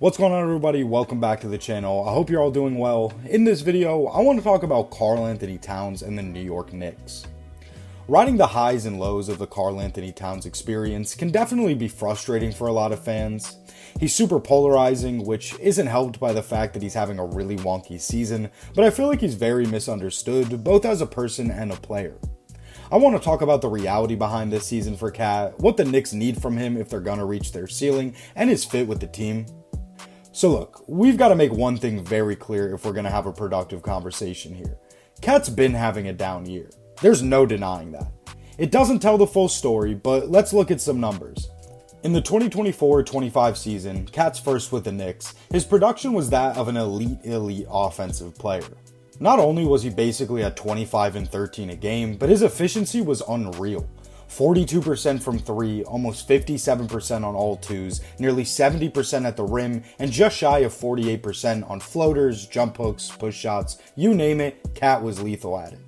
What's going on, everybody? Welcome back to the channel. I hope you're all doing well. In this video, I want to talk about Karl-Anthony Towns and the New York Knicks. Riding the highs and lows of the Karl-Anthony Towns experience can definitely be frustrating for a lot of fans. He's super polarizing, which isn't helped by the fact that he's having a really wonky season, but I feel like he's very misunderstood, both as a person and a player. I want to talk about the reality behind this season for Cat, what the Knicks need from him if they're gonna reach their ceiling, and his fit with the team. So look, we've got to make one thing very clear if we're going to have a productive conversation here. Cat's been having a down year. There's no denying that. It doesn't tell the full story, but let's look at some numbers. In the 2024-25 season, Cat's first with the Knicks, his production was that of an elite offensive player. Not only was he basically at 25 and 13 a game, but his efficiency was unreal. 42% from 3, almost 57% on all twos, nearly 70% at the rim, and just shy of 48% on floaters, jump hooks, push shots, you name it, Cat was lethal at it.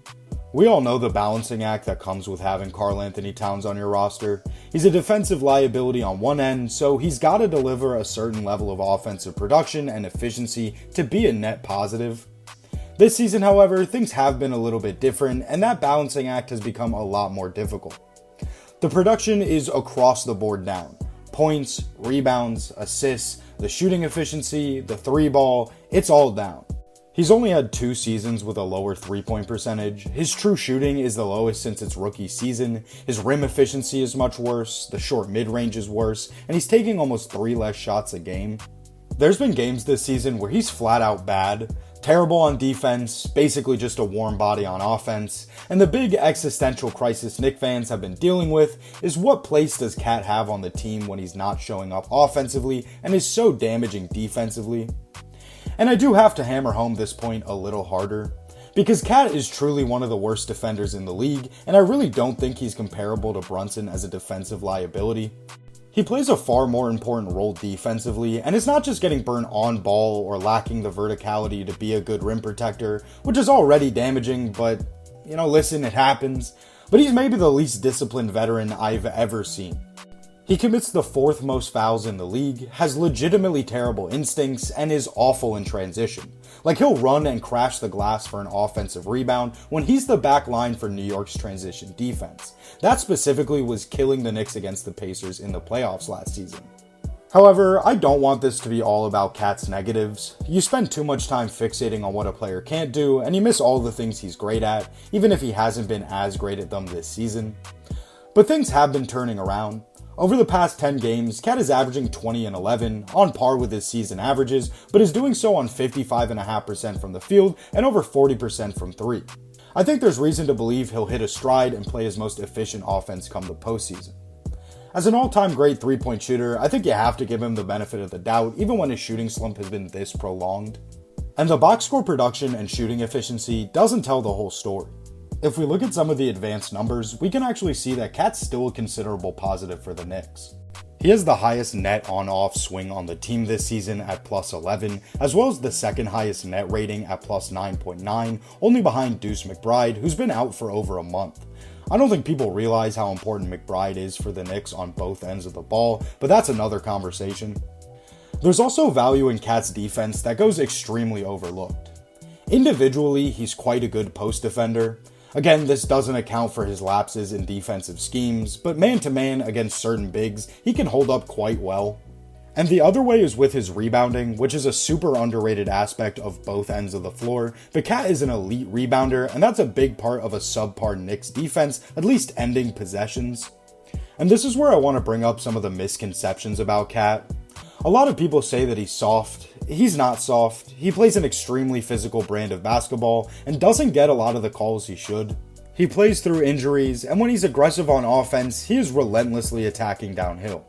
We all know the balancing act that comes with having Karl-Anthony Towns on your roster. He's a defensive liability on one end, so he's got to deliver a certain level of offensive production and efficiency to be a net positive. This season, however, things have been a little bit different, and that balancing act has become a lot more difficult. The production is across the board down. Points, rebounds, assists, the shooting efficiency, the three ball, it's all down. He's only had 2 seasons with a lower 3-point percentage. His true shooting is the lowest since its rookie season. His rim efficiency is much worse, the short mid-range is worse, and he's taking almost 3 less shots a game. There's been games this season where he's flat out bad. Terrible on defense, basically just a warm body on offense, and the big existential crisis Knicks fans have been dealing with is what place does Cat have on the team when he's not showing up offensively and is so damaging defensively? And I do have to hammer home this point a little harder, because Cat is truly one of the worst defenders in the league, and I really don't think he's comparable to Brunson as a defensive liability. He plays a far more important role defensively, and it's not just getting burned on ball or lacking the verticality to be a good rim protector, which is already damaging, but, listen, it happens. But he's maybe the least disciplined veteran I've ever seen. He commits the 4th most fouls in the league, has legitimately terrible instincts, and is awful in transition. Like, he'll run and crash the glass for an offensive rebound when he's the back line for New York's transition defense. That specifically was killing the Knicks against the Pacers in the playoffs last season. However, I don't want this to be all about Cat's negatives. You spend too much time fixating on what a player can't do, and you miss all the things he's great at, even if he hasn't been as great at them this season. But things have been turning around. Over the past 10 games, Cat is averaging 20 and 11, on par with his season averages, but is doing so on 55.5% from the field and over 40% from 3. I think there's reason to believe he'll hit a stride and play his most efficient offense come the postseason. As an all-time great 3-point shooter, I think you have to give him the benefit of the doubt, even when his shooting slump has been this prolonged. And the box score production and shooting efficiency doesn't tell the whole story. If we look at some of the advanced numbers, we can actually see that Cat's still a considerable positive for the Knicks. He has the highest net on-off swing on the team this season at plus 11, as well as the second highest net rating at plus 9.9, only behind Deuce McBride, who's been out for over a month. I don't think people realize how important McBride is for the Knicks on both ends of the ball, but that's another conversation. There's also value in Cat's defense that goes extremely overlooked. Individually, he's quite a good post defender. Again, this doesn't account for his lapses in defensive schemes, but man-to-man against certain bigs, he can hold up quite well. And the other way is with his rebounding, which is a super underrated aspect of both ends of the floor. But Cat is an elite rebounder, and that's a big part of a subpar Knicks defense, at least ending possessions. And this is where I want to bring up some of the misconceptions about Cat. A lot of people say that he's soft. He's not soft. He plays an extremely physical brand of basketball and doesn't get a lot of the calls he should. He plays through injuries, and when he's aggressive on offense, he is relentlessly attacking downhill.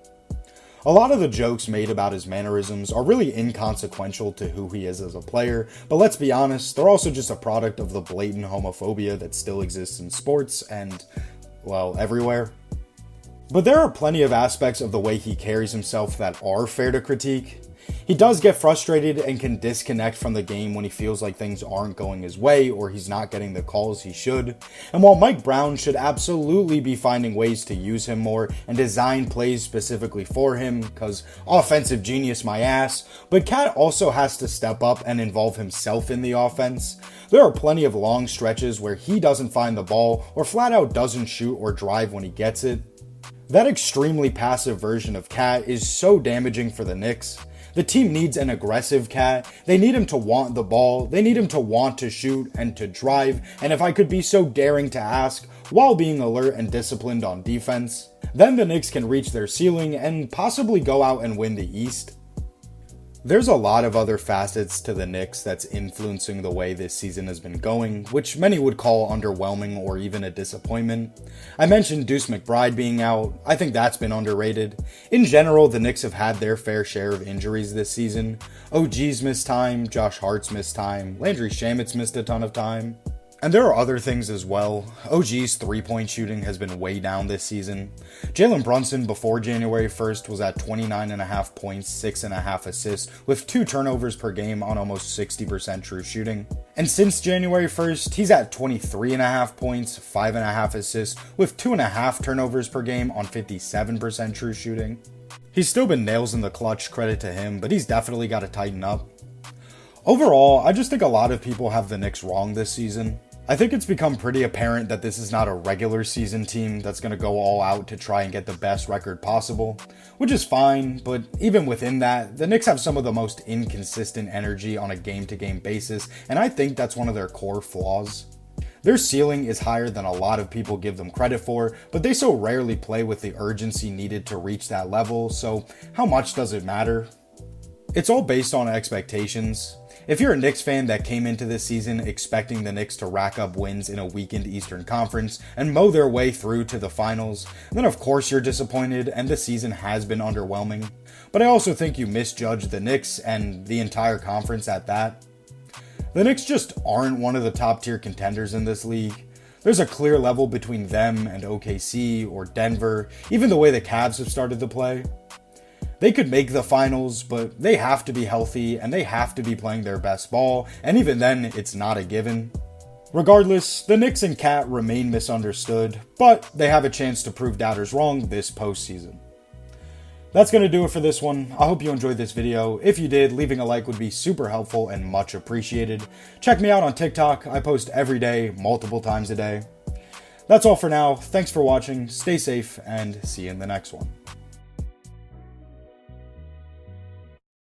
A lot of the jokes made about his mannerisms are really inconsequential to who he is as a player, but let's be honest, they're also just a product of the blatant homophobia that still exists in sports and, well, everywhere. But there are plenty of aspects of the way he carries himself that are fair to critique. He does get frustrated and can disconnect from the game when he feels like things aren't going his way or he's not getting the calls he should. And while Mike Brown should absolutely be finding ways to use him more and design plays specifically for him, cause offensive genius my ass, but Cat also has to step up and involve himself in the offense. There are plenty of long stretches where he doesn't find the ball or flat out doesn't shoot or drive when he gets it. That extremely passive version of Cat is so damaging for the Knicks. The team needs an aggressive Cat. They need him to want the ball. They need him to want to shoot and to drive. And if I could be so daring to ask, while being alert and disciplined on defense, then the Knicks can reach their ceiling and possibly go out and win the East. There's a lot of other facets to the Knicks that's influencing the way this season has been going, which many would call underwhelming or even a disappointment. I mentioned Deuce McBride being out. I think that's been underrated. In general, the Knicks have had their fair share of injuries this season. OG's missed time, Josh Hart's missed time, Landry Shamet's missed a ton of time. And there are other things as well. OG's three-point shooting has been way down this season. Jalen Brunson before January 1st was at 29.5 points, 6.5 assists, with 2 turnovers per game on almost 60% true shooting. And since January 1st, he's at 23.5 points, 5.5 assists, with 2.5 turnovers per game on 57% true shooting. He's still been nails in the clutch, credit to him, but he's definitely got to tighten up. Overall, I just think a lot of people have the Knicks wrong this season. I think it's become pretty apparent that this is not a regular season team that's going to go all out to try and get the best record possible, which is fine, but even within that, the Knicks have some of the most inconsistent energy on a game-to-game basis, and I think that's one of their core flaws. Their ceiling is higher than a lot of people give them credit for, but they so rarely play with the urgency needed to reach that level, so how much does it matter? It's all based on expectations. If you're a Knicks fan that came into this season expecting the Knicks to rack up wins in a weakened Eastern Conference and mow their way through to the finals, then of course you're disappointed and the season has been underwhelming. But I also think you misjudged the Knicks and the entire conference at that. The Knicks just aren't one of the top tier contenders in this league. There's a clear level between them and OKC or Denver, even the way the Cavs have started to play. They could make the finals, but they have to be healthy and they have to be playing their best ball, and even then, it's not a given. Regardless, the Knicks and Cat remain misunderstood, but they have a chance to prove doubters wrong this postseason. That's going to do it for this one. I hope you enjoyed this video. If you did, leaving a like would be super helpful and much appreciated. Check me out on TikTok. I post every day, multiple times a day. That's all for now. Thanks for watching, stay safe, and see you in the next one.